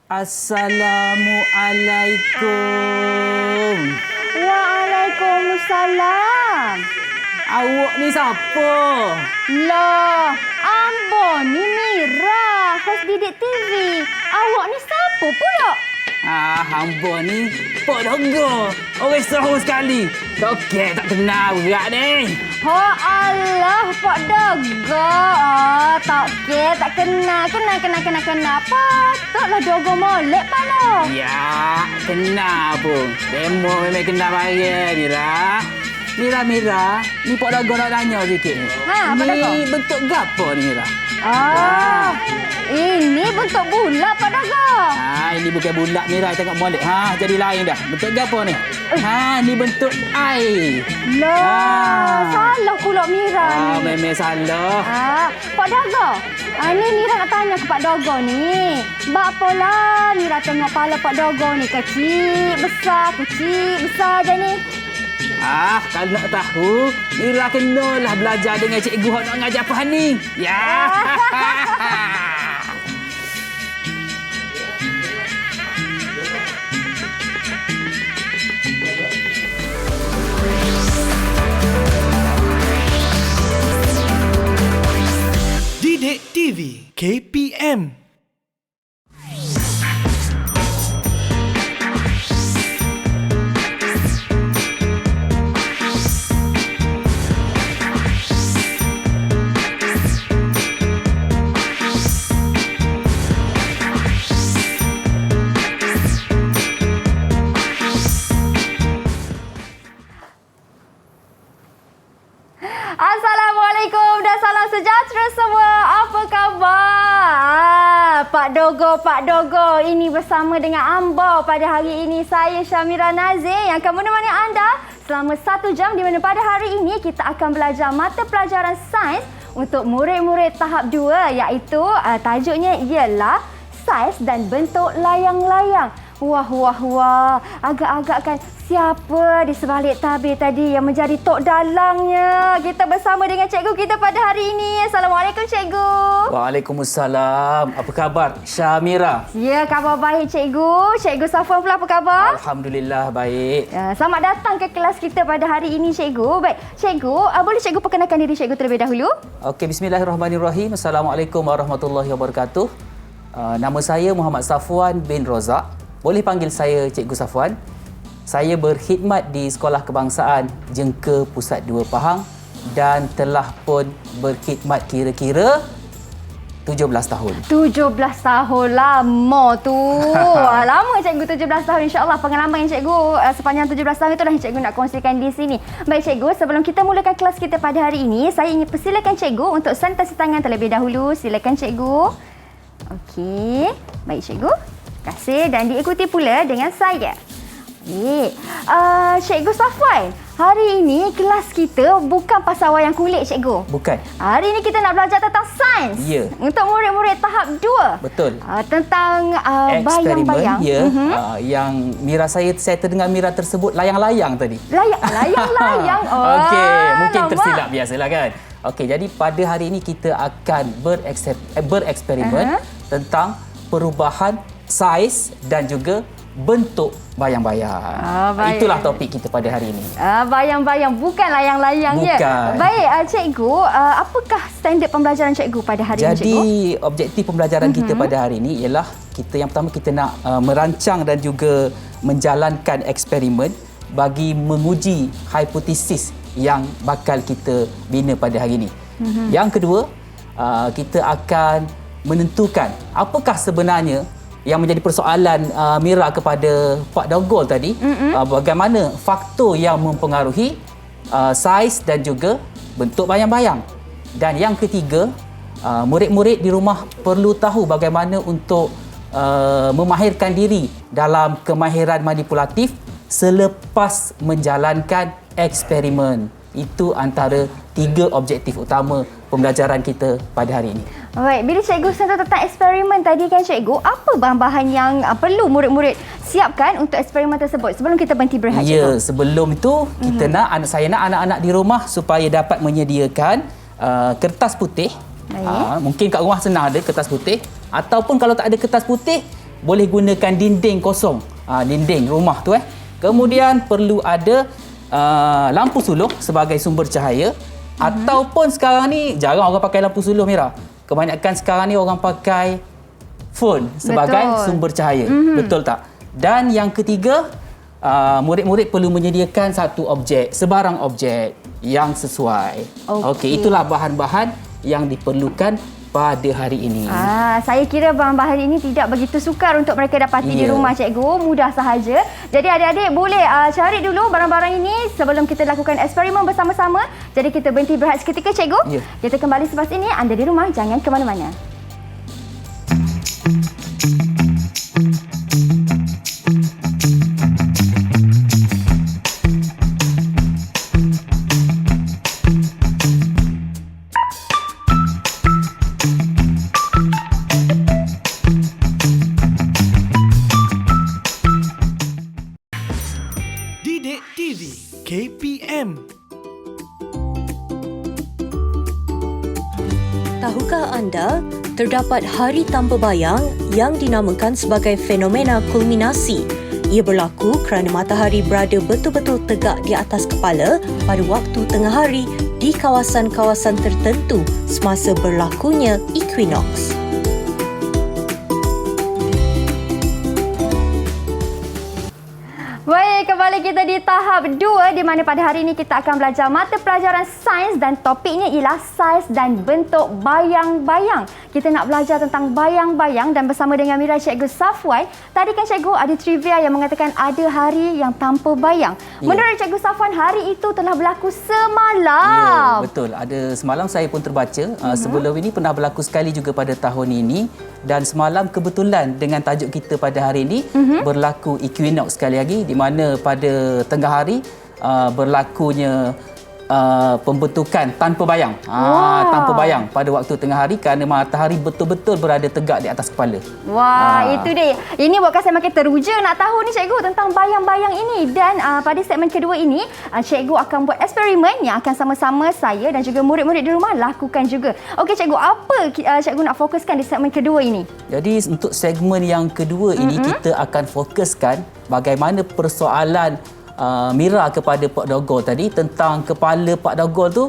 Assalamualaikum. Waalaikumsalam. Awak ni siapa? Lah, ambo ni Mira, host Didik TV. Awak ni siapa pula? Hamba ni Pak Dogo. Orang seru sekali. Okey, tak kenal berat ni. Oh Allah, Pak Dogo. Tak kenal. Patutlah Dogo molek pala. Ya, kenal pun. Demo memang kenal barang, Mira. Mira, ni Pak Dogo nak tanya sikit ni. Pak Dogo? Ni bentuk gapo ni, Mira? Ini bentuk bulat, Pak Dogo. Ini bukan bulat, Mira. Tengok molek. Jadi lain dah. Bentuk gapo ni? Ni bentuk air. Salah pula Mira ni. Memang salah. Pak Dogo. Ni Mira nak tanya ke Pak Dogo ni. Bapalah Mira tengok kepala Pak Dogo ni kecil, besar je ni. Kalau nak tahu, Mira kenalah belajar dengan cikgu yang nak mengajar apa ni. Ya. Didik TV KPM. Assalamualaikum dan salam sejahtera semua. Apa khabar? Pak Dogo. Ini bersama dengan Ambo pada hari ini. Saya Syamira Nazir yang akan menemani anda selama 1 jam di mana pada hari ini kita akan belajar mata pelajaran sains untuk murid-murid tahap 2 iaitu tajuknya ialah saiz dan bentuk layang-layang. Wah. Agak-agak kan siapa di sebalik tabir tadi yang menjadi tok dalangnya. Kita bersama dengan cikgu kita pada hari ini. Assalamualaikum cikgu. Waalaikumsalam. Apa khabar, Syamira? Ya, khabar baik cikgu. Cikgu Safwan pula apa khabar? Alhamdulillah baik. Selamat datang ke kelas kita pada hari ini cikgu. Baik, cikgu, boleh cikgu perkenalkan diri cikgu terlebih dahulu? Okey, bismillahirrahmanirrahim. Assalamualaikum warahmatullahi wabarakatuh. Nama saya Muhammad Safwan bin Rozak. Boleh panggil saya Cikgu Safwan. Saya berkhidmat di Sekolah Kebangsaan Jengka Pusat 2 Pahang dan telah pun berkhidmat kira-kira 17 tahun. 17 tahun, lama tu. Lama cikgu 17 tahun. InsyaAllah pengalaman yang cikgu sepanjang 17 tahun itulah yang cikgu nak kongsikan di sini. Baik cikgu, sebelum kita mulakan kelas kita pada hari ini, saya ingin persilakan cikgu untuk sanitasi tangan terlebih dahulu. Silakan cikgu. Okey. Baik cikgu. Terima kasih dan diikuti pula dengan saya. Cikgu Safwan, hari ini kelas kita bukan pasal wayang kulit cikgu. Bukan. Hari ini kita nak belajar tentang sains. Ya. Untuk murid-murid tahap 2. Betul. Tentang bayang-bayang. Ya. Yang Mira saya terdengar Mira tersebut layang-layang tadi. Layang-layang. Okey, mungkin tersilap biasalah kan. Okey, jadi pada hari ini kita akan bereksperimen tentang perubahan saiz dan juga bentuk bayang-bayang. Itulah topik kita pada hari ini. Bayang-bayang, bukan layang-layang ya. Baik, cikgu, apakah standard pembelajaran cikgu pada hari ini, cikgu? Jadi, objektif pembelajaran kita pada hari ini ialah yang pertama kita nak merancang dan juga menjalankan eksperimen bagi menguji hipotesis yang bakal kita bina pada hari ini. Yang kedua, kita akan menentukan apakah sebenarnya yang menjadi persoalan Mira kepada Pak Dogol tadi, bagaimana faktor yang mempengaruhi saiz dan juga bentuk bayang-bayang. Dan yang ketiga, murid-murid di rumah perlu tahu bagaimana untuk memahirkan diri dalam kemahiran manipulatif selepas menjalankan eksperimen. Itu antara 3 objektif utama pembelajaran kita pada hari ini. Baik, bila cikgu sentuh tentang eksperimen tadi kan cikgu, apa bahan-bahan yang perlu murid-murid siapkan untuk eksperimen tersebut sebelum kita berhenti berehat, cikgu? Ya, sebelum itu kita saya nak anak-anak di rumah supaya dapat menyediakan kertas putih. Mungkin kat rumah senang ada kertas putih, ataupun kalau tak ada kertas putih, boleh gunakan dinding kosong, dinding rumah tu. Kemudian perlu ada lampu suluh sebagai sumber cahaya. Ataupun sekarang ni jarang orang pakai lampu suluh, Mira. Kebanyakan sekarang ni orang pakai phone sebagai sumber cahaya. Betul tak? Dan yang ketiga, murid-murid perlu menyediakan satu objek, sebarang objek yang sesuai. Okey, itulah bahan-bahan yang diperlukan pada hari ini. Saya kira bahan-bahan ini tidak begitu sukar untuk mereka dapati di rumah, cikgu. Mudah sahaja. Jadi adik-adik boleh cari dulu barang-barang ini sebelum kita lakukan eksperimen bersama-sama. Jadi kita berhenti berehat seketika, cikgu. Kita kembali selepas ini. Anda di rumah, jangan ke mana-mana. Didik TV KPM. Tahukah anda, terdapat hari tanpa bayang yang dinamakan sebagai fenomena kulminasi. Ia berlaku kerana matahari berada betul-betul tegak di atas kepala pada waktu tengah hari di kawasan-kawasan tertentu semasa berlakunya equinox. Baik, kembali kita di tahap 2 di mana pada hari ini kita akan belajar mata pelajaran sains dan topiknya ialah saiz dan bentuk bayang-bayang. Kita nak belajar tentang bayang-bayang dan bersama dengan Mira Cikgu Safwan. Tadi kan cikgu ada trivia yang mengatakan ada hari yang tanpa bayang. Menurut Cikgu Safwan, hari itu telah berlaku semalam. Ya, betul. Ada semalam saya pun terbaca. Sebelum ini pernah berlaku sekali juga pada tahun ini. Dan semalam kebetulan dengan tajuk kita pada hari ini berlaku equinox sekali lagi, di mana pada tengah hari berlakunya pembentukan tanpa bayang. Tanpa bayang pada waktu tengah hari kerana matahari betul-betul berada tegak di atas kepala. Itu dia. Ini buatkan saya makin teruja nak tahu ni cikgu tentang bayang-bayang ini. Dan pada segmen kedua ini, cikgu akan buat eksperimen yang akan sama-sama saya dan juga murid-murid di rumah lakukan juga. Okey cikgu, apa cikgu nak fokuskan di segmen kedua ini? Jadi untuk segmen yang kedua ini kita akan fokuskan bagaimana persoalan Mira kepada Pak Dogol tadi tentang kepala Pak Dogol tu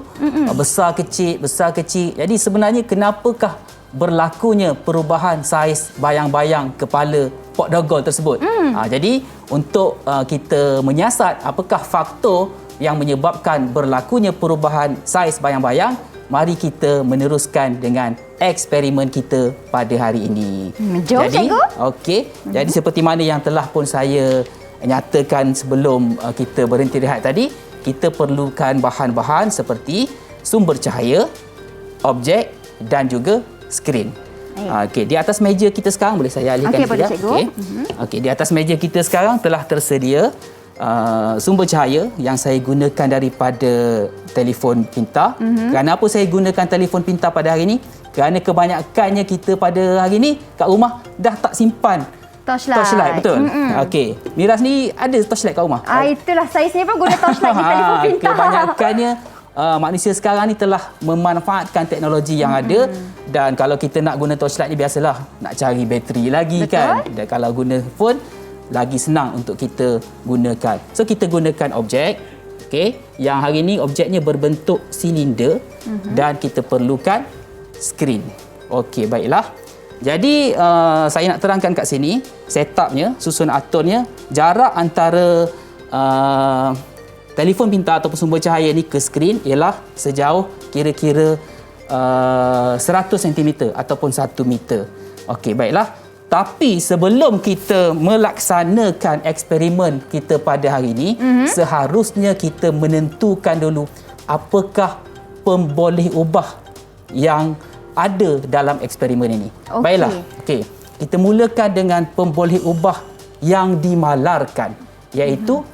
besar kecil. Jadi sebenarnya kenapakah berlakunya perubahan saiz bayang-bayang kepala Pak Dogol tersebut? Jadi untuk kita menyiasat apakah faktor yang menyebabkan berlakunya perubahan saiz bayang-bayang, mari kita meneruskan dengan eksperimen kita pada hari ini. Jom cikgu. Okey. Jadi seperti mana yang telah pun saya nyatakan sebelum kita berhenti rehat tadi, kita perlukan bahan-bahan seperti sumber cahaya, objek dan juga skrin. Okey, di atas meja kita sekarang, boleh saya alihkan sekejap? Okey, di atas meja kita sekarang telah tersedia sumber cahaya yang saya gunakan daripada telefon pintar. Kerana apa saya gunakan telefon pintar pada hari ini? Kerana kebanyakannya kita pada hari ini kat rumah dah tak simpan torchlight, betul? Okey. Mira sendiri ada torchlight kat rumah? Itulah, saya sendiri pun guna torchlight di telefon pintar. Kebanyakannya manusia sekarang ni telah memanfaatkan teknologi yang ada, dan kalau kita nak guna torchlight ni biasalah nak cari bateri lagi. Betul? Kan. Dan kalau guna phone lagi senang untuk kita gunakan. So kita gunakan objek, okey, yang hari ini objeknya berbentuk silinder dan kita perlukan skrin. Okey, baiklah. Jadi saya nak terangkan kat sini setupnya, susun aturnya, jarak antara telefon pintar ataupun sumber cahaya ni ke skrin ialah sejauh kira-kira 100 cm ataupun 1 meter. Okey, baiklah. Tapi sebelum kita melaksanakan eksperimen kita pada hari ini, seharusnya kita menentukan dulu apakah pemboleh ubah yang ada dalam eksperimen ini. Baiklah. Okey. Kita mulakan dengan pemboleh ubah yang dimalarkan, iaitu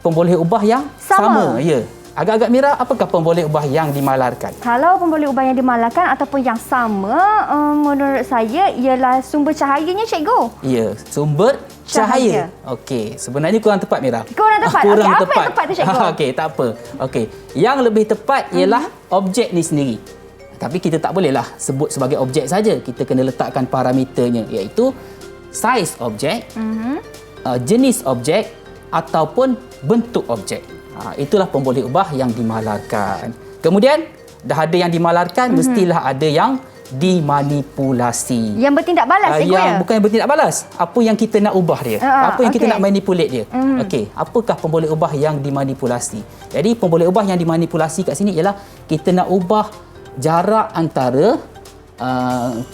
pemboleh ubah yang sama. Ya. Agak-agak Mira, apakah pemboleh ubah yang dimalarkan? Kalau pemboleh ubah yang dimalarkan ataupun yang sama, menurut saya ialah sumber cahayanya, cikgu. Ya, sumber cahaya. Okey, sebenarnya kurang tepat, Mira. Kurang tepat. Kurang apa tepat. yang tepat tu, cikgu? Okey, tak apa. Okey, yang lebih tepat ialah objek ni sendiri. Tapi kita tak bolehlah sebut sebagai objek saja. Kita kena letakkan parameternya, iaitu saiz objek, jenis objek ataupun bentuk objek. Itulah pemboleh ubah yang dimalarkan. Kemudian dah ada yang dimalarkan, mestilah ada yang dimanipulasi. Yang bertindak balas, cikgu ya? Bukan yang bertindak balas. Apa yang kita nak ubah dia. Apa yang kita nak manipulate dia. Okey, apakah pemboleh ubah yang dimanipulasi? Jadi pemboleh ubah yang dimanipulasi kat sini ialah kita nak ubah jarak antara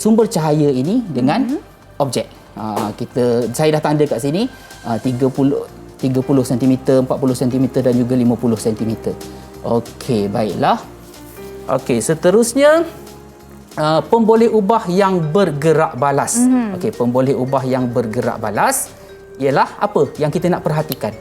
sumber cahaya ini dengan objek. Saya dah tanda kat sini 30 cm, 40 cm dan juga 50 cm. Okey, baiklah. Okey, seterusnya pemboleh ubah yang bergerak balas. Okey, pemboleh ubah yang bergerak balas ialah apa yang kita nak perhatikan?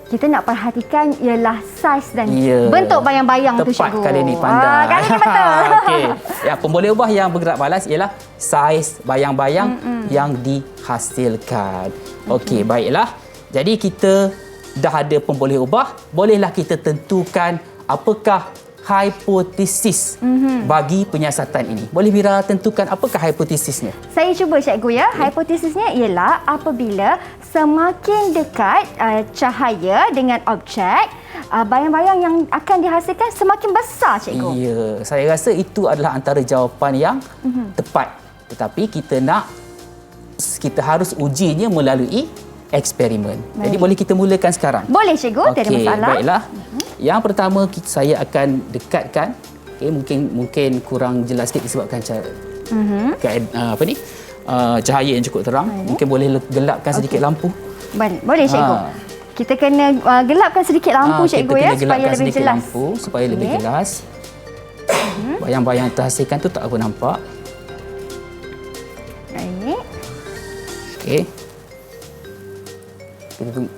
Kita nak perhatikan ialah saiz dan bentuk bayang-bayang tu, cikgu. Tepat kali ni, pandai. Kali ni betul. Okey. Ya, pemboleh ubah yang bergerak balas ialah saiz bayang-bayang yang dihasilkan. Okey, baiklah. Jadi kita dah ada pemboleh ubah, bolehlah kita tentukan apakah hipotesis bagi penyiasatan ini. Boleh Mira tentukan apakah hipotesisnya? Saya cuba, cikgu ya. Hipotesisnya ialah apabila semakin dekat cahaya dengan objek, bayang-bayang yang akan dihasilkan semakin besar, cikgu. Ya, saya rasa itu adalah antara jawapan yang tepat. Tetapi kita harus ujinya melalui eksperimen. Jadi boleh kita mulakan sekarang? Boleh, cikgu. Tiada masalah. Baiklah. Yang pertama saya akan dekatkan. Mungkin kurang jelas sikit disebabkan cahaya yang cukup terang. Mungkin boleh gelapkan sedikit lampu. Boleh, cikgu. Kita kena gelapkan sedikit lampu, cikgu ya, supaya lebih jelas. Lampu supaya lebih jelas. Bayang-bayang terhasilkan tu tak apa nampak. Baik. Okey. Kita tunggu.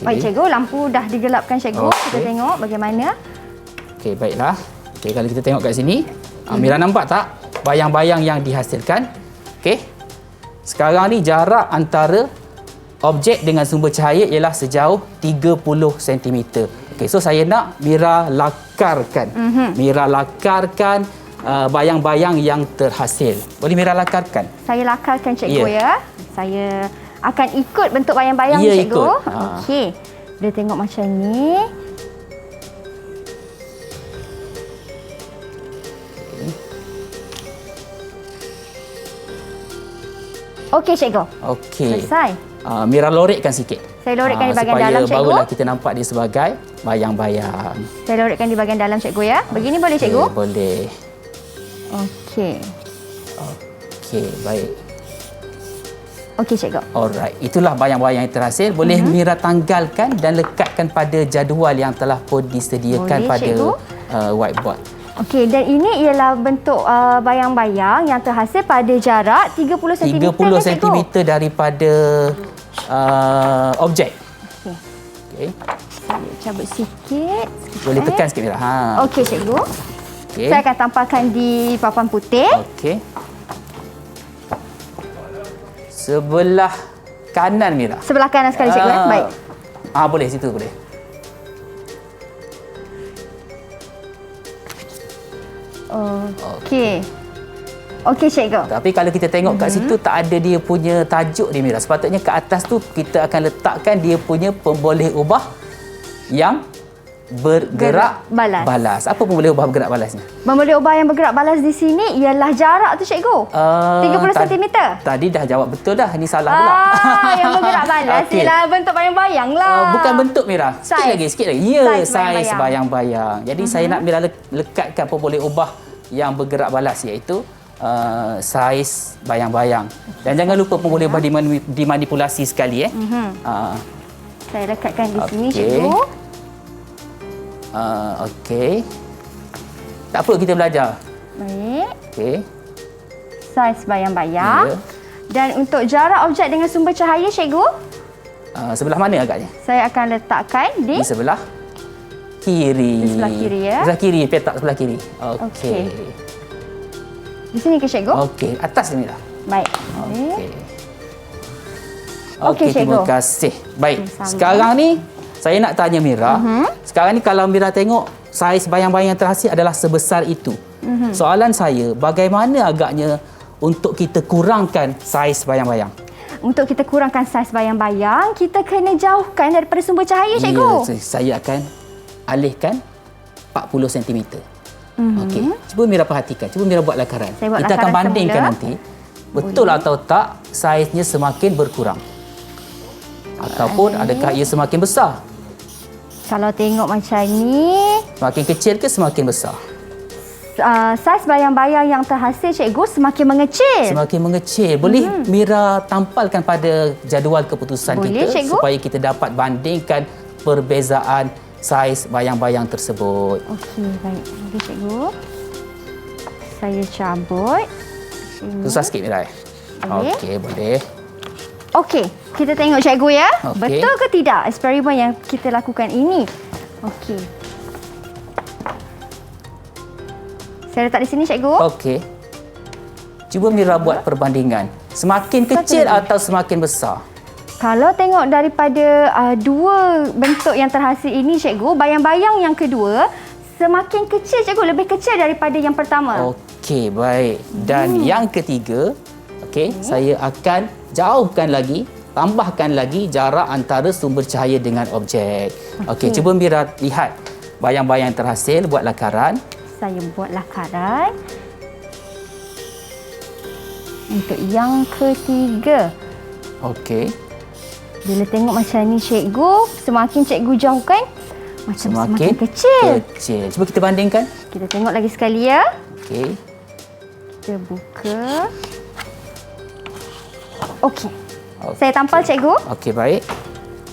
Baik, cikgu, lampu dah digelapkan, cikgu. Kita tengok bagaimana. Okey, baiklah. Okey, kalau kita tengok kat sini, Mira nampak tak bayang-bayang yang dihasilkan? Okey. Sekarang ni jarak antara objek dengan sumber cahaya ialah sejauh 30 cm. Okey, so saya nak Mira lakarkan. Mira lakarkan bayang-bayang yang terhasil. Boleh Mira lakarkan? Saya lakarkan, cikgu ya. Saya akan ikut bentuk bayang-bayang ni, cikgu. Okey. Dia tengok macam ni. Okey, cikgu. Okey. Selesai. Mira lorekkan sikit. Saya lorekkan di bahagian dalam, cikgu. Barulah kita nampak dia sebagai bayang-bayang. Saya lorekkan di bahagian dalam, cikgu ya. Begini boleh, cikgu? Boleh. Okey. Okey, baik. Okey, cikgu. Alright, itulah bayang-bayang yang terhasil. Boleh Mira tanggalkan dan lekatkan pada jadual yang telah pun disediakan pada whiteboard. Okey, dan ini ialah bentuk bayang-bayang yang terhasil pada jarak 30 cm. 30 cm daripada objek. Okey. Saya cabut sikit. Boleh tekan sikit Mira. Okey, cikgu. Okay. Saya akan tampalkan di papan putih. Okey. Sebelah kanan Mira. Sebelah kanan sekali, cikgu. Baik. Boleh, situ boleh. Okey. Okey, cikgu. Tapi kalau kita tengok kat situ tak ada dia punya tajuk dia Mira. Sepatutnya kat atas tu kita akan letakkan dia punya pemboleh ubah yang bergerak balas. Apa pemboleh ubah bergerak balasnya? Pemboleh ubah yang bergerak balas di sini ialah jarak tu, cikgu. 30 cm. Tadi dah jawab betul dah. Ini salah pula. Yang bergerak balas ialah bentuk bayang-bayang lah. Bukan bentuk Mira. Sikit lagi. Ya, saiz bayang-bayang. Jadi saya nak Mira lekatkan pemboleh ubah yang bergerak balas iaitu saiz bayang-bayang. Dan jangan lupa pemboleh ubah dimanipulasi sekali. Saya lekatkan di sini, cikgu. Okey. Tak apa kita belajar. Baik. Okey. Saiz bayang-bayang. Dan untuk jarak objek dengan sumber cahaya, cikgu? Sebelah mana agaknya? Saya akan letakkan di sebelah kiri. Di sebelah kiri ya. Sebelah kiri, petak sebelah kiri. Okey. Di sini ke, cikgu? Okey, atas ni lah. Baik. Okey, terima kasih. Baik. Sekarang ni saya nak tanya Mira. Sekarang ni kalau Mira tengok saiz bayang-bayang yang terhasil adalah sebesar itu. Soalan saya, bagaimana agaknya untuk kita kurangkan saiz bayang-bayang? Untuk kita kurangkan saiz bayang-bayang, kita kena jauhkan daripada sumber cahaya, cikgu. Ya, saya akan alihkan 40 cm. Okey, cuba Mira perhatikan. Cuba Mira buat lakaran. Saya buat Kita akan lakaran bandingkan semula. nanti. Betul atau tak saiznya semakin berkurang? Ataupun adakah ia semakin besar? Kalau tengok macam ni, Semakin kecil ke semakin besar? saiz bayang-bayang yang terhasil, cikgu, semakin mengecil. Semakin mengecil. Boleh Mira tampalkan pada jadual keputusan Boleh, kita cikgu. supaya kita dapat bandingkan perbezaan saiz bayang-bayang tersebut. Okey, baik. Okey, cikgu. Saya cabut. Susah sikit Mira. Boleh. Okey, boleh. Okey, kita tengok, cikgu, ya. Okey. Betul ke tidak eksperimen yang kita lakukan ini? Okey. Saya letak di sini, cikgu. Okey. Cuba Mira buat perbandingan. Semakin kecil atau semakin besar? Kalau tengok daripada dua bentuk yang terhasil ini, cikgu, bayang-bayang yang kedua semakin kecil, cikgu, lebih kecil daripada yang pertama. Okey, baik. Dan yang ketiga, saya akan jauhkan lagi, tambahkan lagi jarak antara sumber cahaya dengan objek. Okey, cuba Mira lihat bayang-bayang terhasil, buat lakaran. Saya buat lakaran. Untuk yang ketiga. Okey. Bila tengok macam ni, cikgu, semakin cikgu jauhkan, macam semakin kecil. kecil. Cuba kita bandingkan. Kita tengok lagi sekali, ya. Okey. Kita buka. Okey. Saya tampal, cikgu. Okey, baik.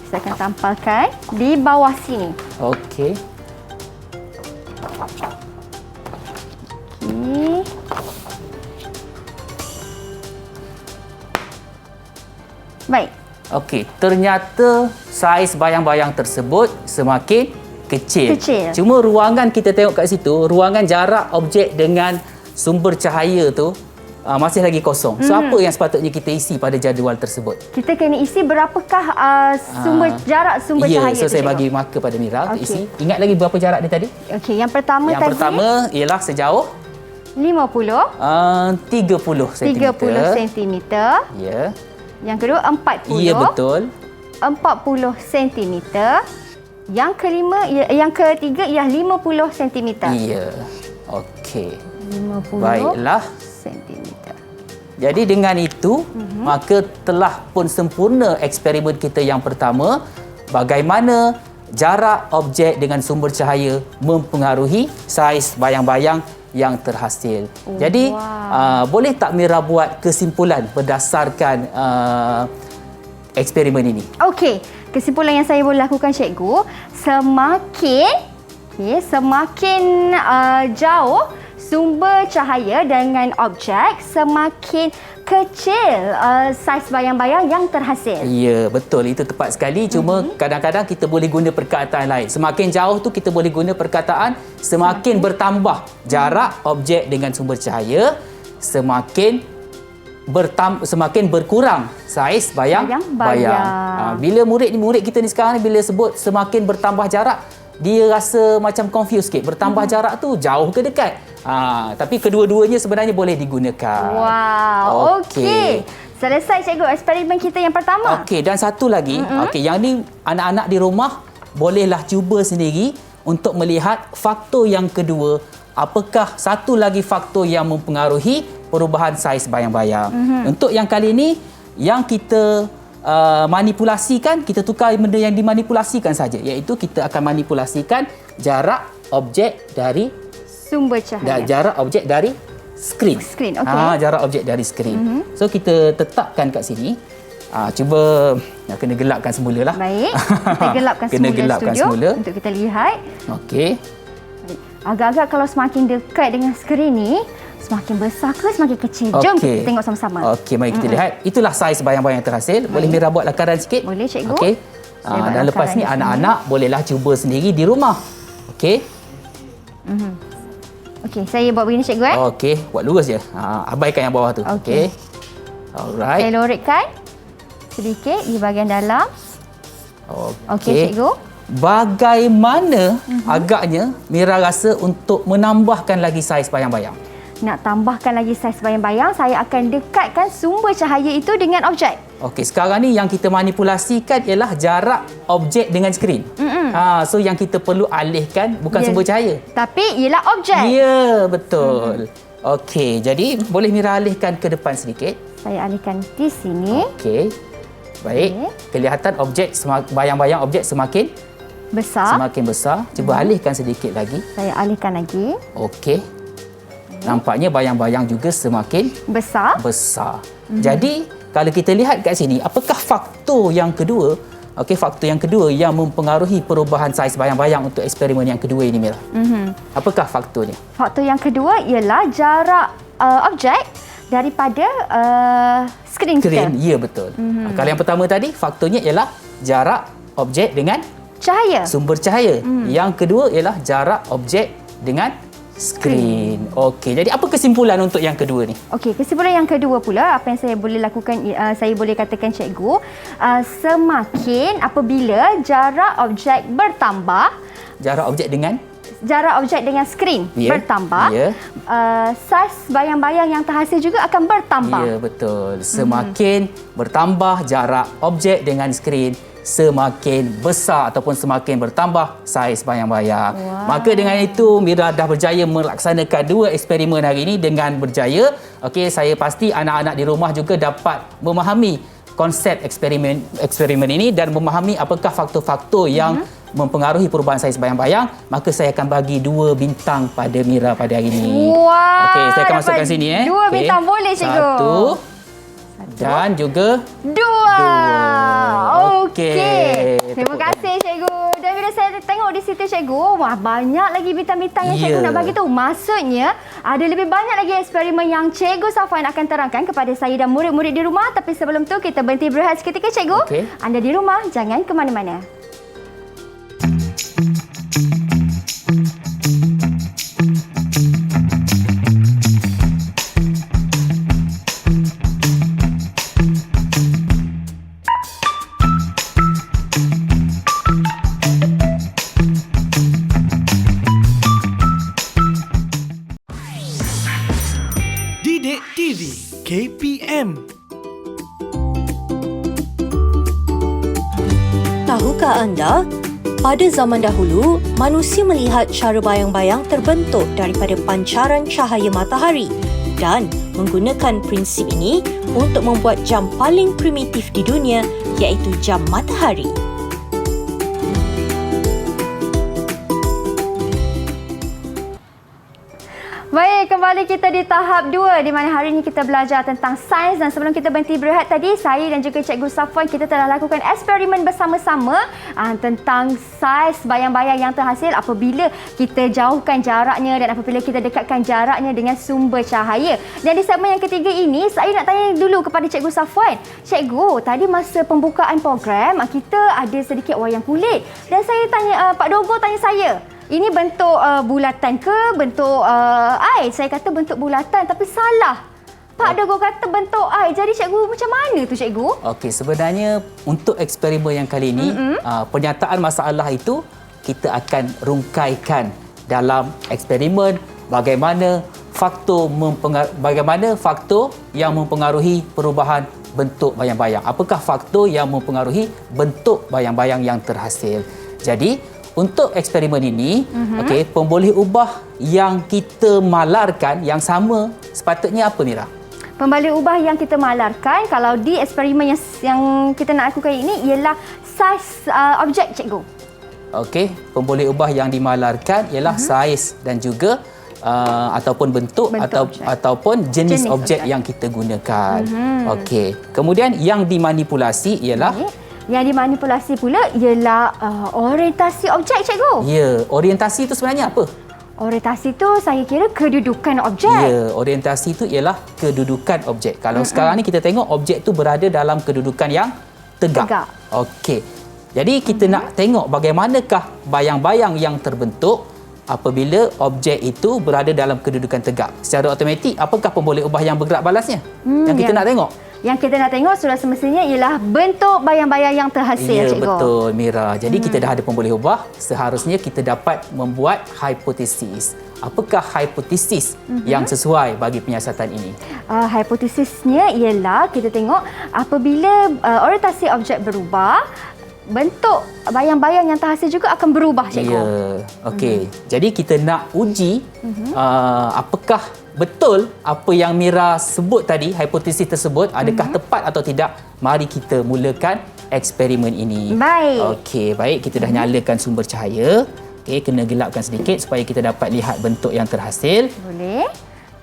Saya akan tampalkan di bawah sini. Okey. Okey. Baik. Okey, ternyata saiz bayang-bayang tersebut semakin kecil. Kecil. Cuma ruangan kita tengok kat situ, ruangan jarak objek dengan sumber cahaya tu masih lagi kosong. So apa yang sepatutnya kita isi pada jadual tersebut? Kita kena isi berapakah jarak sumber cahaya so tu, saya cikgu? bagi marker pada Mira untuk Okey. isi. Ingat lagi berapa jarak dia tadi? Okey, yang pertama Yang tadi pertama ialah sejauh 50 30 cm. 30 cm. Ya. Yang kedua 40. Ya, betul. 40 cm. Yang kelima, yang ketiga ialah 50 cm. Ya. Okey. 50 Baiklah. cm. Jadi dengan itu, maka telah pun sempurna eksperimen kita yang pertama, bagaimana jarak objek dengan sumber cahaya mempengaruhi saiz bayang-bayang yang terhasil. Jadi, boleh tak Mira buat kesimpulan berdasarkan eksperimen ini? Okey, kesimpulan yang saya boleh lakukan, cikgu, semakin jauh sumber cahaya dengan objek, semakin kecil saiz bayang-bayang yang terhasil. Ya, betul. Itu tepat sekali. Cuma kadang-kadang kita boleh guna perkataan lain. Semakin jauh tu kita boleh guna perkataan semakin bertambah jarak objek dengan sumber cahaya, semakin berkurang saiz bayang-bayang. Bila murid kita ni sekarang ni bila sebut semakin bertambah jarak, dia rasa macam confused sikit. Bertambah jarak tu jauh ke dekat? Tapi kedua-duanya sebenarnya boleh digunakan. Wow, okey. Selesai, cikgu, eksperimen kita yang pertama. Okey, dan satu lagi. Okey, yang ni anak-anak di rumah bolehlah cuba sendiri untuk melihat faktor yang kedua. Apakah satu lagi faktor yang mempengaruhi perubahan saiz bayang-bayang. Untuk yang kali ini, yang kita manipulasikan, kita tukar benda yang dimanipulasikan saja, iaitu kita akan manipulasikan jarak objek dari Sumber cahaya. jarak objek dari skrin. Skrin, okey. Jarak objek dari skrin. So kita tetapkan kat sini. Cuba kena gelapkan semula lah. Baik, kita gelapkan Kena semula gelapkan studio semula. untuk kita lihat. Okey. Agak-agak kalau semakin dekat dengan skrin ni, semakin besar ke semakin kecil? Jom kita tengok sama-sama. Okey, mari kita lihat. Itulah saiz bayang-bayang yang terhasil. Boleh Mira buat lakaran sikit? Boleh, cikgu. Okey. Saya buat Dan lepas lakaran ni di sini. anak-anak bolehlah cuba sendiri di rumah. Okey. Okey, saya buat begini, cikgu. Okey, buat lurus je. Abaikan yang bawah tu. Okey. Alright. Saya lorekkan sedikit di bahagian dalam. Okey, cikgu. Bagaimana agaknya Mira rasa untuk menambahkan lagi saiz bayang-bayang? nak tambahkan lagi saiz bayang-bayang, saya akan dekatkan sumber cahaya itu dengan objek. Okey, sekarang ni yang kita manipulasikan ialah jarak objek dengan skrin. So yang kita perlu alihkan bukan sumber cahaya. Tapi ialah objek. Ya, betul. Okey, jadi boleh Mira alihkan ke depan sedikit. Saya alihkan di sini. Okey. Baik. Kelihatan objek bayang-bayang objek semakin besar. Cuba alihkan sedikit lagi. Saya alihkan lagi. Okey. Nampaknya bayang-bayang juga semakin Besar. Jadi, kalau kita lihat kat sini, apakah faktor yang kedua? Okey, faktor yang kedua yang mempengaruhi perubahan saiz bayang-bayang untuk eksperimen yang kedua ini, Mira. Apakah faktornya? Faktor yang kedua ialah jarak objek daripada skrin kita. Ya, betul. Kalau yang pertama tadi, faktornya ialah jarak objek dengan Cahaya. sumber cahaya. Yang kedua ialah jarak objek dengan skrin. Okey, jadi apa kesimpulan untuk yang kedua ni? Okey, kesimpulan yang kedua pula, apa yang saya boleh lakukan, saya boleh katakan cikgu, semakin apabila jarak objek bertambah, Jarak objek dengan skrin Ya, bertambah, ya. saiz bayang-bayang yang terhasil juga akan bertambah. Ya, betul. Semakin bertambah jarak objek dengan skrin, semakin besar ataupun semakin bertambah saiz bayang-bayang. Maka dengan itu Mira dah berjaya melaksanakan 2 eksperimen hari ini dengan berjaya. Okey, saya pasti anak-anak di rumah juga dapat memahami konsep eksperimen ini dan memahami apakah faktor-faktor yang mempengaruhi perubahan saiz bayang-bayang. Maka saya akan bagi 2 bintang pada Mira pada hari ini. Wah, Okey, saya akan dapat masukkan sini 2 Okey. bintang boleh cikgu. 1 dan juga 2. Okey. Okey. Terima kasih cikgu. Dan bila saya tengok di situ cikgu, wah banyak lagi bintang-bintang yang cikgu nak bagi tu. Maksudnya ada lebih banyak lagi eksperimen yang cikgu Safwan akan terangkan kepada saya dan murid-murid di rumah. Tapi sebelum tu kita berhenti berehat seketika cikgu. Okey. Anda di rumah jangan ke mana-mana. Didik TV KPM. Tahukah anda, pada zaman dahulu, manusia melihat cara bayang-bayang terbentuk daripada pancaran cahaya matahari dan menggunakan prinsip ini untuk membuat jam paling primitif di dunia, iaitu jam matahari. Baik, kembali kita di tahap 2 di mana hari ini kita belajar tentang sains, dan sebelum kita berhenti berehat tadi, saya dan juga Cikgu Safwan kita telah lakukan eksperimen bersama-sama tentang saiz bayang-bayang yang terhasil apabila kita jauhkan jaraknya dan apabila kita dekatkan jaraknya dengan sumber cahaya. Dan di segmen yang ketiga ini, saya nak tanya dulu kepada Cikgu Safwan. Cikgu, tadi masa pembukaan program kita ada sedikit wayang kulit dan saya tanya, Pak Dogo tanya saya, ini bentuk bulatan ke bentuk air? Saya kata bentuk bulatan tapi salah. Pak Dogo kata bentuk air. Jadi cikgu macam mana tu cikgu? Okey, sebenarnya untuk eksperimen yang kali ini, pernyataan masalah itu kita akan rungkaikan dalam eksperimen bagaimana faktor yang mempengaruhi perubahan bentuk bayang-bayang. Apakah faktor yang mempengaruhi bentuk bayang-bayang yang terhasil? Jadi untuk eksperimen ini, okey, pemboleh ubah yang kita malarkan yang sama sepatutnya apa, Mira? Pemboleh ubah yang kita malarkan kalau di eksperimen yang kita nak lakukan ini ialah saiz objek, cikgu. Okey, pemboleh ubah yang dimalarkan ialah saiz dan juga ataupun bentuk ataupun jenis objek yang kita gunakan. Okey. Kemudian yang dimanipulasi ialah Yang dimanipulasi pula ialah orientasi objek, cikgu. ya, orientasi itu sebenarnya apa? Orientasi tu saya kira kedudukan objek. Ya, orientasi itu ialah kedudukan objek. Kalau sekarang ni kita tengok objek tu berada dalam kedudukan yang tegak. Okey. Jadi kita nak tengok bagaimanakah bayang-bayang yang terbentuk apabila objek itu berada dalam kedudukan tegak. Secara automatik, apakah pemboleh ubah yang bergerak balasnya? Yang kita nak tengok. Yang kita nak tengok sudah semestinya ialah bentuk bayang-bayang yang terhasil, Ya, cikgu. betul, Mira. Jadi kita dah ada pemboleh ubah, seharusnya kita dapat membuat hipotesis. apakah hipotesis yang sesuai bagi penyiasatan ini? Hipotesisnya ialah kita tengok apabila orientasi objek berubah, bentuk bayang-bayang yang terhasil juga akan berubah, cikgu. Ya, okey. Jadi kita nak uji apakah betul apa yang Mira sebut tadi, hipotesis tersebut, adakah tepat atau tidak. Mari kita mulakan eksperimen ini. Baik. Okey, baik. Kita dah nyalakan sumber cahaya. Okey, kena gelapkan sedikit supaya kita dapat lihat bentuk yang terhasil. Boleh.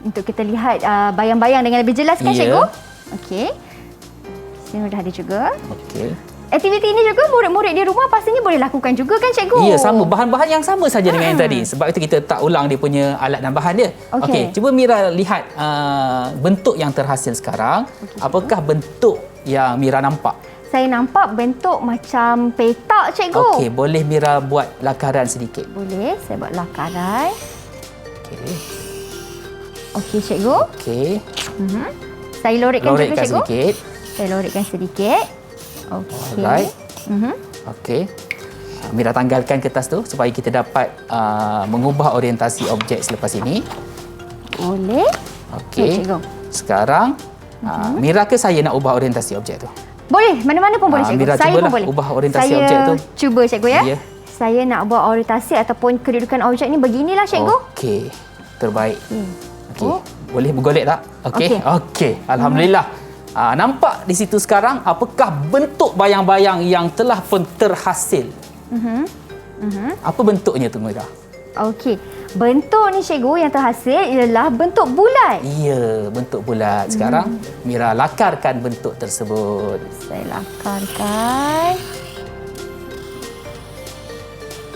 Untuk kita lihat bayang-bayang dengan lebih jelas kan, Ya. cikgu? Okey. Sini dah ada juga. Okey. Aktiviti ini juga murid-murid di rumah pastinya boleh lakukan juga kan, cikgu? Ya, sama. Bahan-bahan yang sama saja dengan yang tadi. Sebab itu kita tak ulang dia punya alat dan bahan dia. Okey. Cuba Mira lihat bentuk yang terhasil sekarang. Apakah bentuk yang Mira nampak? Saya nampak bentuk macam petak, cikgu. Okey, boleh Mira buat lakaran sedikit. Boleh, saya buat lakaran. Okey. Okey, cikgu. Okey. Saya lorikkan juga, Lorikkan cikgu. sedikit. Saya lorikkan sedikit. Okey. Alright. Okey. Mira tanggalkan kertas tu supaya kita dapat mengubah orientasi objek selepas ini. Boleh. Okey. Ya, cikgu. Sekarang Mira ke saya nak ubah orientasi objek tu? Boleh, mana-mana pun boleh, cikgu. Mira, Saya cubalah pun boleh. ubah orientasi saya objek tu. Cuba, cikgu ya. Ya. Saya nak buat orientasi ataupun kedudukan objek ni beginilah, cikgu. Okey. Terbaik. Okey. Oh. Boleh bergolek tak? Okey. Okey. Okey. Alhamdulillah. Nampak di situ sekarang apakah bentuk bayang-bayang yang telah pun terhasil? Apa bentuknya tu, Mira? Okey. Bentuk ni, cikgu, yang terhasil ialah bentuk bulat. Ya, bentuk bulat. Sekarang Mira lakarkan bentuk tersebut. Saya lakarkan.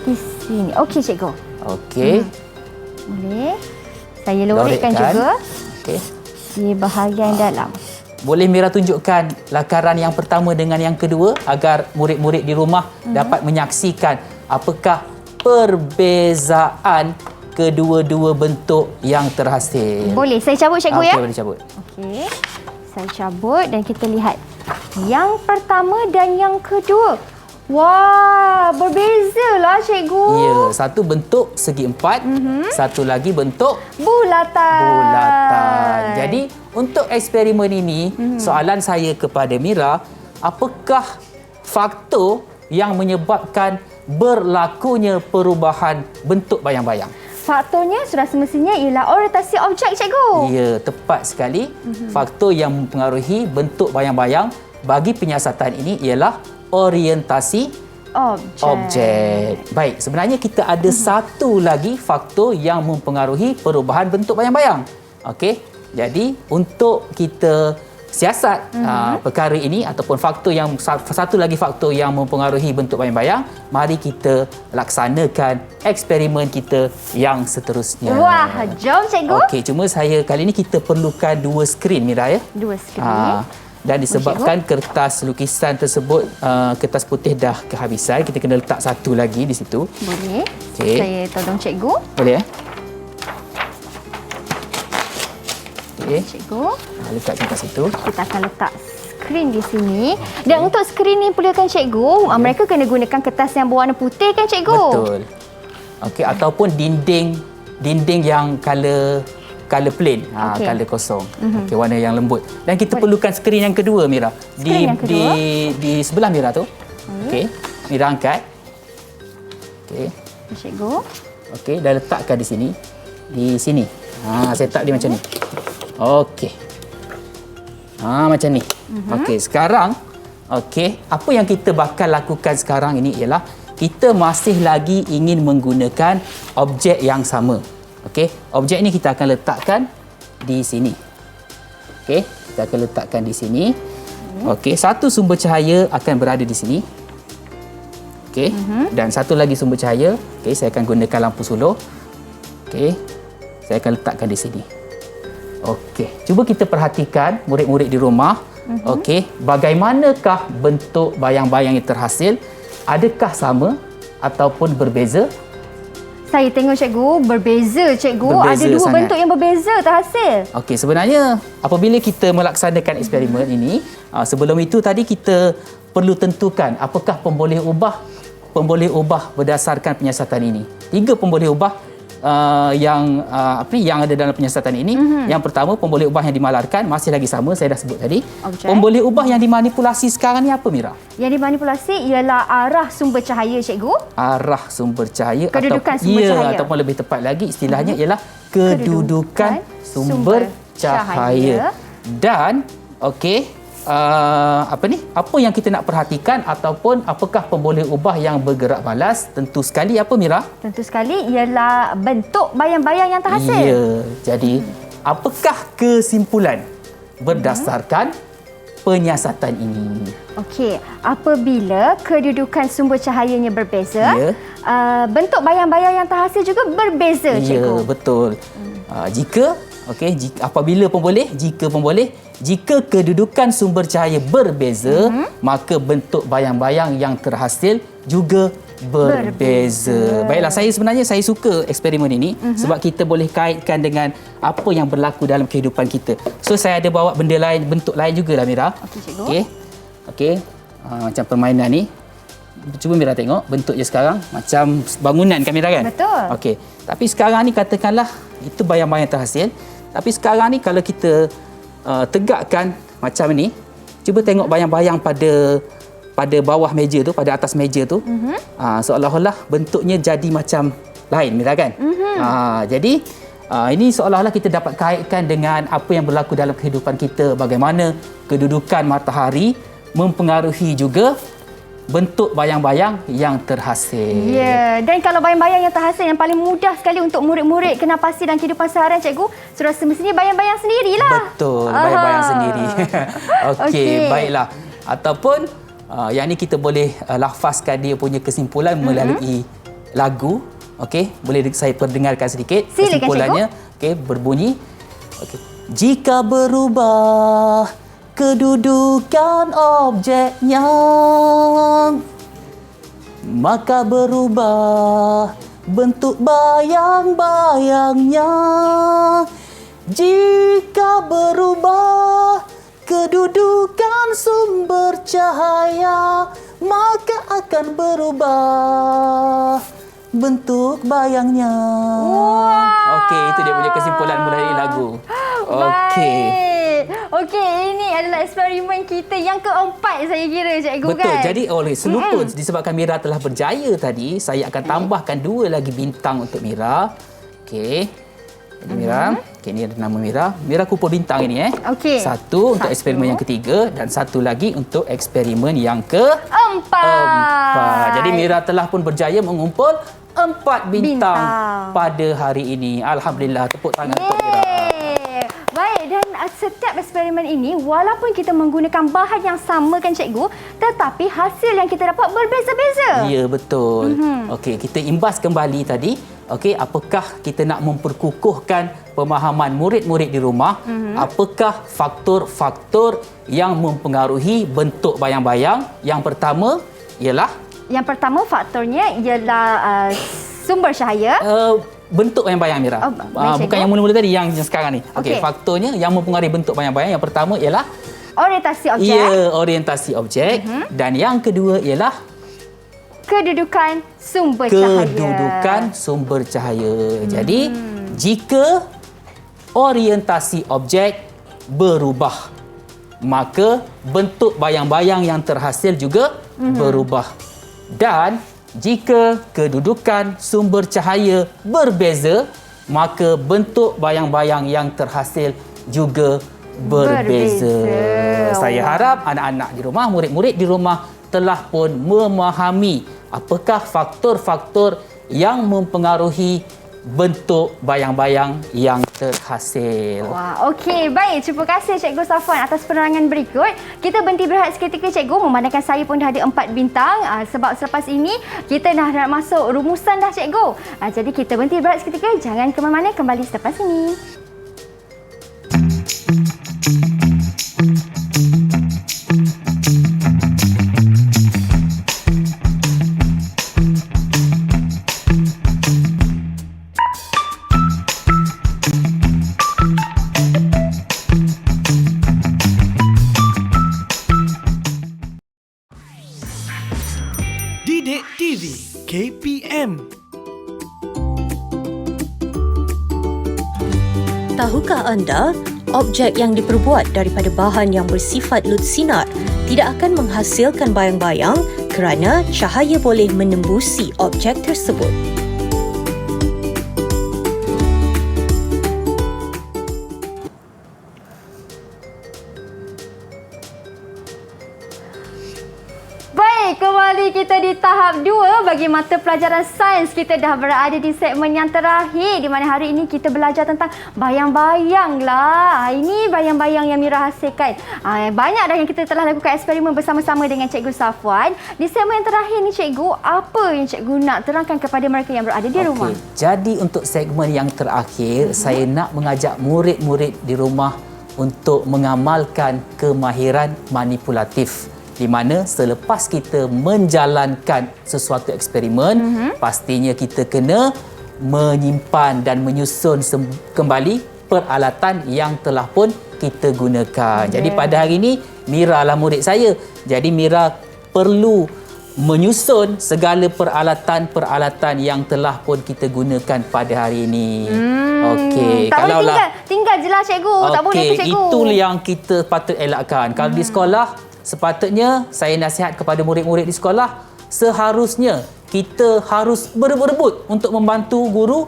Di sini. Okey, cikgu. Okey. Boleh. Saya lorikkan juga Okey. di bahagian dalam. Boleh Mira tunjukkan lakaran yang pertama dengan yang kedua agar murid-murid di rumah dapat menyaksikan apakah perbezaan kedua-dua bentuk yang terhasil. Boleh. Saya cabut, cikgu, ya? Okey, boleh cabut. Okey. Saya cabut dan kita lihat yang pertama dan yang kedua. Wah, berbezalah, cikgu. Ya, satu bentuk segi empat, satu lagi bentuk Bulatan. bulatan. Jadi, untuk eksperimen ini, soalan saya kepada Mira, apakah faktor yang menyebabkan berlakunya perubahan bentuk bayang-bayang? Faktornya sudah semestinya ialah orientasi objek, cikgu. Ya, tepat sekali. Faktor yang mempengaruhi bentuk bayang-bayang bagi penyiasatan ini ialah orientasi objek. Baik, sebenarnya kita ada satu lagi faktor yang mempengaruhi perubahan bentuk bayang-bayang. Okey. Jadi, untuk kita siasat perkara ini ataupun faktor yang satu lagi faktor yang mempengaruhi bentuk bayang-bayang, mari kita laksanakan eksperimen kita yang seterusnya. Wah, jom, cikgu. Okey, cuma saya kali ini kita perlukan dua skrin, Mira, ya. Dua skrin. Dan disebabkan kertas lukisan tersebut, kertas putih dah kehabisan, kita kena letak satu lagi di situ. Boleh. Okey. Saya tolong cikgu. Boleh, ya? Okey. Cikgu, Letakkan kat situ. kita akan letak skrin di sini. Dan untuk skrin ni perlukan, cikgu, mereka kena gunakan kertas yang berwarna putih kan, cikgu? Betul. Okey, ataupun dinding yang color plain, Okey. color kosong. Okey, warna yang lembut. Dan kita perlukan skrin yang kedua, Mira. Skrin yang kedua? Di sebelah Mira tu. Okey. Mira angkat. Okey. Cikgu. Okey, dah letakkan di sini. Di sini. Saya letak dia macam ni. Okey. Macam ni. Okey, sekarang apa yang kita bakal lakukan sekarang ini ialah kita masih lagi ingin menggunakan objek yang sama. Okey, objek ini kita akan letakkan di sini. Okey, kita akan letakkan di sini. Okey, satu sumber cahaya akan berada di sini. Okey, dan satu lagi sumber cahaya, okey, saya akan gunakan lampu suluh. Okey, saya akan letakkan di sini. Okey, cuba kita perhatikan murid-murid di rumah. Okey, bagaimanakah bentuk bayang-bayang yang terhasil? Adakah sama ataupun berbeza? Saya tengok, cikgu, berbeza, cikgu. Berbeza Ada dua sangat. bentuk yang berbeza terhasil. Okey, sebenarnya apabila kita melaksanakan eksperimen ini, sebelum itu tadi kita perlu tentukan apakah pemboleh ubah berdasarkan penyiasatan ini. 3 pemboleh ubah yang ada dalam penyiasatan ini. Yang pertama, pemboleh ubah yang dimalarkan masih lagi sama, saya dah sebut tadi. Objek. Pemboleh ubah yang dimanipulasi sekarang ni apa, Mira? Yang dimanipulasi ialah arah sumber cahaya, cikgu. Arah sumber cahaya Kedudukan sumber cahaya. Ataupun lebih tepat lagi istilahnya ialah kedudukan sumber cahaya. Dan apa yang kita nak perhatikan ataupun apakah pemboleh ubah yang bergerak balas? Tentu sekali apa, Mira? Tentu sekali ialah bentuk bayang-bayang yang terhasil. Ya. Jadi apakah kesimpulan berdasarkan penyiasatan ini? Okey, apabila kedudukan sumber cahayanya berbeza, Ya. Bentuk bayang-bayang yang terhasil juga berbeza, Ya, cikgu. betul. Apabila jika kedudukan sumber cahaya berbeza, maka bentuk bayang-bayang yang terhasil juga berbeza. Baiklah, saya suka eksperimen ini sebab kita boleh kaitkan dengan apa yang berlaku dalam kehidupan kita. So saya ada bawa benda lain, bentuk lain jugalah, Mira. Okey, cikgu. Okey. Macam permainan ni. Cuba Mira tengok bentuk je sekarang macam bangunan kan, Mira, kan? Betul. Okey. Tapi sekarang ni katakanlah itu bayang-bayang terhasil. Tapi sekarang ni kalau kita tegakkan macam ni, cuba tengok bayang-bayang pada bawah meja tu, pada atas meja tu. Seolah-olah bentuknya jadi macam lain, Mira, kan? Jadi ini seolah-olah kita dapat kaitkan dengan apa yang berlaku dalam kehidupan kita, bagaimana kedudukan matahari mempengaruhi juga bentuk bayang-bayang yang terhasil. Ya, dan kalau bayang-bayang yang terhasil yang paling mudah sekali untuk murid-murid kena pasti dalam kehidupan seharian, cikgu, sudah semestinya bayang-bayang sendirilah. Betul, bayang-bayang sendiri. Okey, baiklah. Ataupun yang ni kita boleh lafazkan dia punya kesimpulan melalui lagu. Okey, boleh saya perdengarkan sedikit. Silakan, kesimpulannya. Okey, berbunyi. Okey. Jika berubah kedudukan objeknya, maka berubah bentuk bayang-bayangnya. Jika berubah kedudukan sumber cahaya, maka akan berubah bentuk bayangnya. Okey, itu dia punya kesimpulan melalui lagu. Okey. Okey, ini adalah eksperimen kita yang keempat, saya kira, cikgu. Betul. Kan? Jadi seluput disebabkan Mira telah berjaya tadi, saya akan tambahkan 2 lagi bintang untuk Mira. Okey. Jadi Mira, ini ada nama Mira. Mira kumpul bintang ini. Okey. 1 untuk eksperimen yang ketiga dan 1 lagi untuk eksperimen yang keempat. Jadi Mira telah pun berjaya mengumpul 4 bintang pada hari ini. Alhamdulillah, tepuk tangan untuk Mira. Baik, dan setiap eksperimen ini walaupun kita menggunakan bahan yang sama, kan, cikgu, tetapi hasil yang kita dapat berbeza-beza. Ya, betul. Okey, kita imbas kembali tadi. Okey, apakah kita nak memperkukuhkan pemahaman murid-murid di rumah? Apakah faktor-faktor yang mempengaruhi bentuk bayang-bayang? Yang pertama ialah faktornya ialah sumber cahaya. Bentuk bayang-bayang, Mira. Bukan yang mula-mula tadi, yang sekarang ni. Okey, Okey. faktornya yang mempengaruhi bentuk bayang-bayang yang pertama ialah Orientasi objek. ya, orientasi objek. Dan yang kedua ialah Kedudukan sumber cahaya. Jadi, jika orientasi objek berubah, maka bentuk bayang-bayang yang terhasil juga berubah. Dan jika kedudukan sumber cahaya berbeza, maka bentuk bayang-bayang yang terhasil juga berbeza. Saya harap anak-anak di rumah, murid-murid di rumah telah pun memahami apakah faktor-faktor yang mempengaruhi bentuk bayang-bayang yang terhasil. Wah, okey. Baik, terima kasih Cikgu Safwan atas penerangan berikut. Kita berhenti berehat seketika, Cikgu, memandangkan saya pun dah ada 4 bintang. Sebab selepas ini kita dah nak masuk rumusan dah, Cikgu. Jadi kita berhenti berehat seketika. Jangan ke mana-mana, kembali selepas ini. Didik TV KPM. Tahukah anda, objek yang diperbuat daripada bahan yang bersifat lut sinar tidak akan menghasilkan bayang-bayang kerana cahaya boleh menembusi objek tersebut. Baik, kembali kita di tahap 2 bagi mata pelajaran sains. Kita dah berada di segmen yang terakhir di mana hari ini kita belajar tentang bayang-bayang lah. Ini bayang-bayang yang Mira hasilkan. Banyak dah yang kita telah lakukan eksperimen bersama-sama dengan Cikgu Safwan. Di segmen yang terakhir ni Cikgu, apa yang Cikgu nak terangkan kepada mereka yang berada di rumah? Jadi untuk segmen yang terakhir, saya nak mengajak murid-murid di rumah untuk mengamalkan kemahiran manipulatif. Di mana selepas kita menjalankan sesuatu eksperimen, pastinya kita kena menyimpan dan menyusun kembali peralatan yang telah pun kita gunakan. Jadi pada hari ini, Mira lah murid saya. Jadi Mira perlu menyusun segala peralatan-peralatan yang telah pun kita gunakan pada hari ini. Okey, tak boleh tinggal je lah Cikgu. Tak boleh tu Cikgu. Itu yang kita patut elakkan. Kalau di sekolah, sepatutnya saya nasihat kepada murid-murid di sekolah, seharusnya kita harus berebut-rebut untuk membantu guru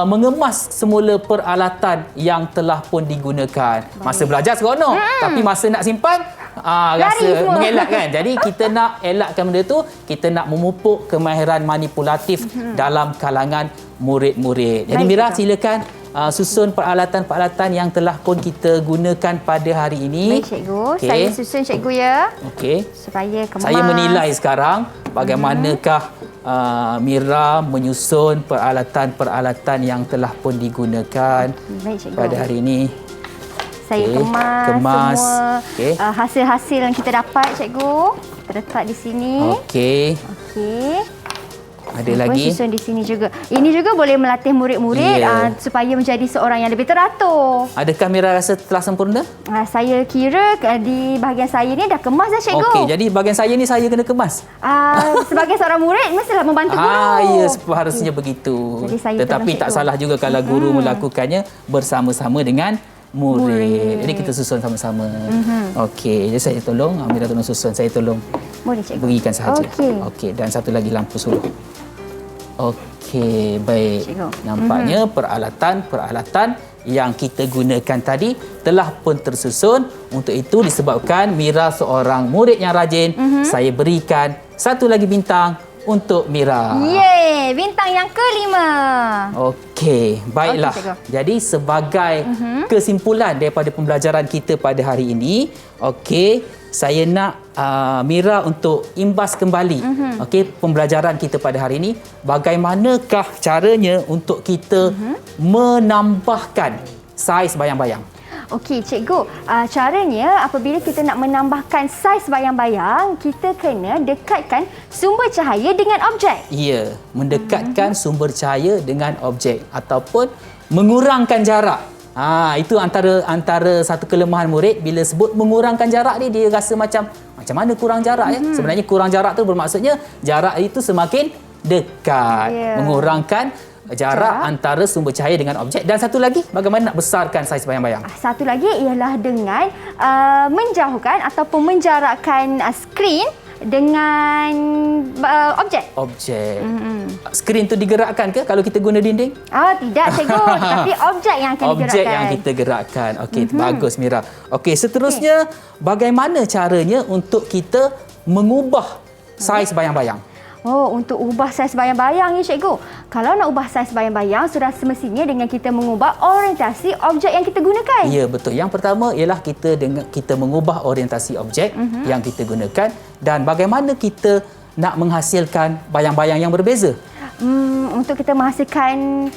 mengemas semula peralatan yang telah pun digunakan. Masa belajar seronok, tapi masa nak simpan rasa mengelak kan. Jadi kita nak elakkan benda tu, kita nak memupuk kemahiran manipulatif dalam kalangan murid-murid. Jadi Mira, silakan susun peralatan-peralatan yang telah pun kita gunakan pada hari ini. Baik Cikgu, saya susun Cikgu ya. Okey. Supaya kemas. Saya menilai sekarang bagaimanakah Mira menyusun peralatan-peralatan yang telah pun digunakan pada hari ini. Saya kemas semua hasil-hasil yang kita dapat Cikgu. Terletak di sini. Okey. Ada lagi. Susun di sini juga. Ini juga boleh melatih murid-murid supaya menjadi seorang yang lebih teratur. Adakah Mira rasa telah sempurna? Saya kira di bahagian saya ni dah kemas dah Cikgu. Okey, jadi bahagian saya ni saya kena kemas. Sebagai seorang murid mestilah membantu guru. Ya, seharusnya begitu. Jadi saya Tetapi tak salah juga kalau guru melakukannya bersama-sama dengan murid. Jadi kita susun sama-sama. Okey, jadi saya tolong, Mira tolong susun, saya tolong boleh Cikgu. berikan sahaja. Okey. Dan satu lagi lampu suluh. Okey, baik. Cikgu. Nampaknya peralatan-peralatan yang kita gunakan tadi telah pun tersusun. Untuk itu disebabkan Mira seorang murid yang rajin, saya berikan satu lagi bintang untuk Mira. Yeay, bintang yang ke-5. Okey, baiklah. Jadi sebagai kesimpulan daripada pembelajaran kita pada hari ini, saya nak Mira untuk imbas kembali pembelajaran kita pada hari ini. Bagaimanakah caranya untuk kita menambahkan saiz bayang-bayang? Okey, Cikgu. Caranya apabila kita nak menambahkan saiz bayang-bayang, kita kena dekatkan sumber cahaya dengan objek. Ya, mendekatkan sumber cahaya dengan objek ataupun mengurangkan jarak. Itu antara satu kelemahan murid bila sebut mengurangkan jarak ni, dia rasa macam mana kurang jarak ya. Sebenarnya kurang jarak tu bermaksudnya jarak itu semakin dekat. Mengurangkan jarak antara sumber cahaya dengan objek. Dan satu lagi, bagaimana nak besarkan saiz bayang-bayang? Satu lagi ialah dengan menjauhkan ataupun menjarakkan skrin dengan objek. Skrin tu digerakkan ke kalau kita guna dinding? Tidak Cikgu, tapi objek yang akan digerakkan. Objek yang kita gerakkan. Okey, bagus Mira. Okey, seterusnya bagaimana caranya untuk kita mengubah saiz bayang-bayang? Untuk ubah saiz bayang-bayang ni Cikgu. Kalau nak ubah saiz bayang-bayang, sudah semestinya dengan kita mengubah orientasi objek yang kita gunakan. Ya, betul. Yang pertama ialah kita mengubah orientasi objek yang kita gunakan. Dan bagaimana kita nak menghasilkan bayang-bayang yang berbeza? Untuk kita menghasilkan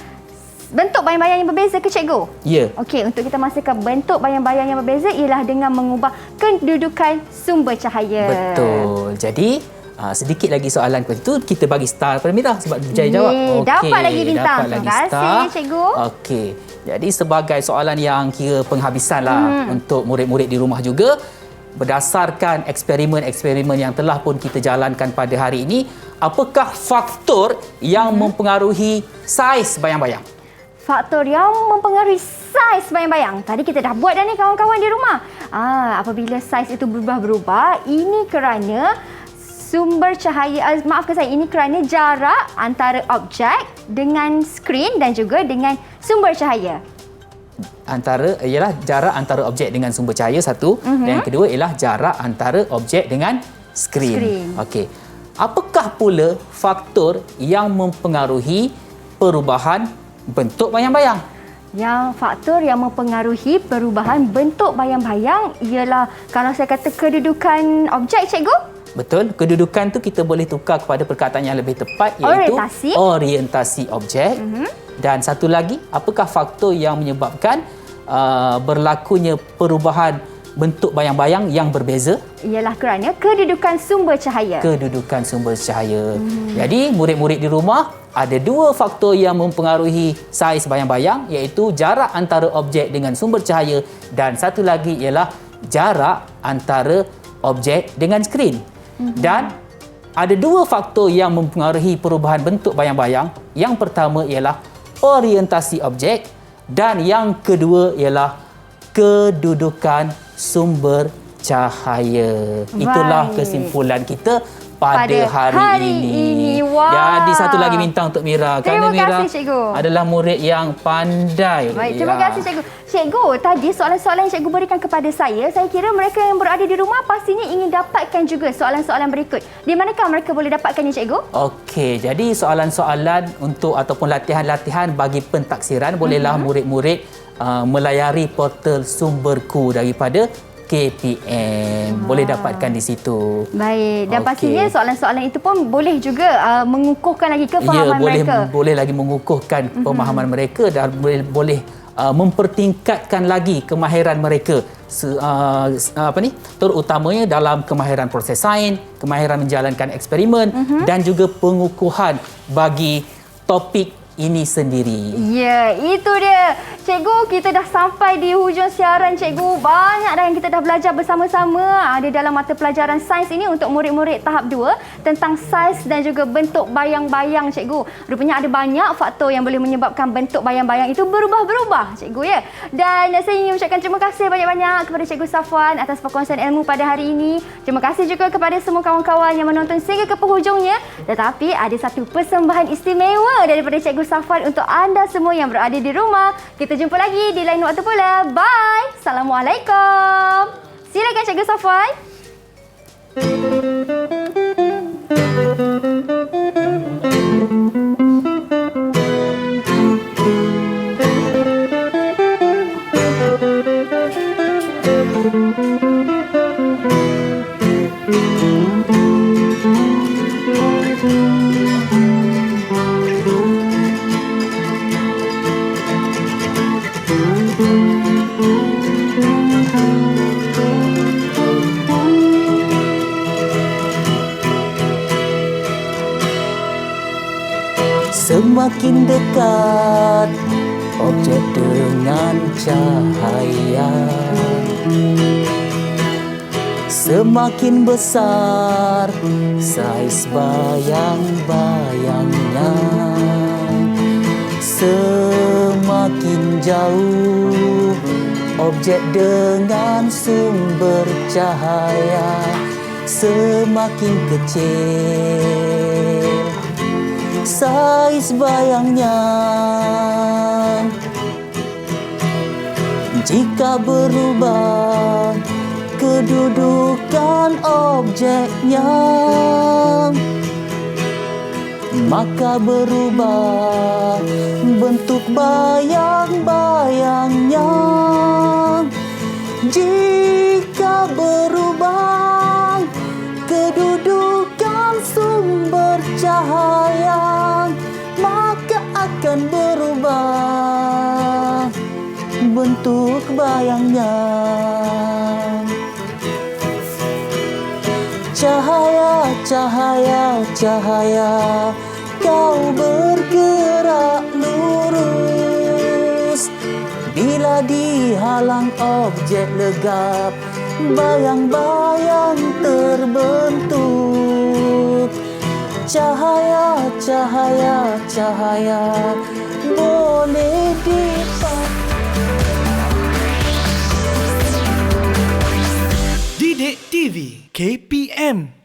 bentuk bayang-bayang yang berbeza ke Cikgu? Ya. Okey, untuk kita menghasilkan bentuk bayang-bayang yang berbeza ialah dengan mengubah kedudukan sumber cahaya. Betul. Jadi sedikit lagi soalan seperti itu, kita bagi star pada Mira sebab berjaya jawab. Dapat lagi bintang. Terima kasih Cikgu. Okey. Jadi sebagai soalan yang kira penghabisan lah untuk murid-murid di rumah juga, berdasarkan eksperimen-eksperimen yang telah pun kita jalankan pada hari ini, apakah faktor yang mempengaruhi saiz bayang-bayang? faktor yang mempengaruhi saiz bayang-bayang. Tadi kita dah buat dah ni kawan-kawan di rumah. Apabila saiz itu berubah-berubah, ini kerana sumber cahaya, maafkan saya, ini kerana jarak antara objek dengan skrin dan juga dengan sumber cahaya. Ialah jarak antara objek dengan sumber cahaya satu, dan yang kedua ialah jarak antara objek dengan skrin. Okey. Apakah pula faktor yang mempengaruhi perubahan bentuk bayang-bayang? Yang faktor yang mempengaruhi perubahan bentuk bayang-bayang ialah, kalau saya kata, kedudukan objek, cikgu. Betul, kedudukan tu kita boleh tukar kepada perkataan yang lebih tepat, iaitu orientasi objek. Dan satu lagi, apakah faktor yang menyebabkan berlakunya perubahan bentuk bayang-bayang yang berbeza? Ialah kerana kedudukan sumber cahaya. Kedudukan sumber cahaya. Jadi, murid-murid di rumah, ada dua faktor yang mempengaruhi saiz bayang-bayang, iaitu jarak antara objek dengan sumber cahaya, dan satu lagi ialah jarak antara objek dengan skrin. Dan ada dua faktor yang mempengaruhi perubahan bentuk bayang-bayang. Yang pertama ialah orientasi objek, dan yang kedua ialah kedudukan sumber cahaya. Itulah kesimpulan kita pada hari ini. Wow. Jadi satu lagi bintang untuk Mira. Kerana Mira adalah murid yang pandai. Baik, terima kasih cikgu. Cikgu, tadi soalan-soalan yang cikgu berikan kepada saya kira mereka yang berada di rumah pastinya ingin dapatkan juga soalan-soalan berikut. Di manakah mereka boleh dapatkannya, cikgu? Okey, jadi soalan-soalan untuk ataupun latihan-latihan bagi pentaksiran bolehlah murid-murid melayari portal Sumberku daripada KPM. Boleh dapatkan di situ. Baik, dan pastinya soalan-soalan itu pun boleh juga mengukuhkan lagi kefahaman mereka. Boleh lagi mengukuhkan pemahaman mereka, dan boleh mempertingkatkan lagi kemahiran mereka. Terutamanya dalam kemahiran proses sains, kemahiran menjalankan eksperimen, dan juga pengukuhan bagi topik ini sendiri. Ya, itu dia. Cikgu, kita dah sampai di hujung siaran, cikgu. Banyak dah yang kita dah belajar bersama-sama ada dalam mata pelajaran sains ini untuk murid-murid tahap 2 tentang saiz dan juga bentuk bayang-bayang, cikgu. Rupanya ada banyak faktor yang boleh menyebabkan bentuk bayang-bayang itu berubah-berubah, cikgu, ya. Dan saya ingin mengucapkan terima kasih banyak-banyak kepada Cikgu Safwan atas perkongsian ilmu pada hari ini. Terima kasih juga kepada semua kawan-kawan yang menonton sehingga ke penghujungnya. Tetapi ada satu persembahan istimewa daripada Cikgu Safwan untuk anda semua yang berada di rumah. Kita jumpa lagi di lain waktu pula. Bye. Assalamualaikum. Silakan Cikgu Safwan. Semakin dekat objek dengan cahaya, semakin besar saiz bayang-bayangnya. Semakin jauh objek dengan sumber cahaya, semakin kecil saiz bayangnya. Jika berubah kedudukan objeknya, maka berubah bentuk bayang-bayangnya. Jika berubah kedudukan sumber cahaya, maka akan berubah bentuk bayangnya. Cahaya, cahaya, cahaya, kau bergerak lurus. Bila dihalang objek legap, bayang-bayang terbentuk. Cahaya, cahaya, cahaya, boleh TV KPM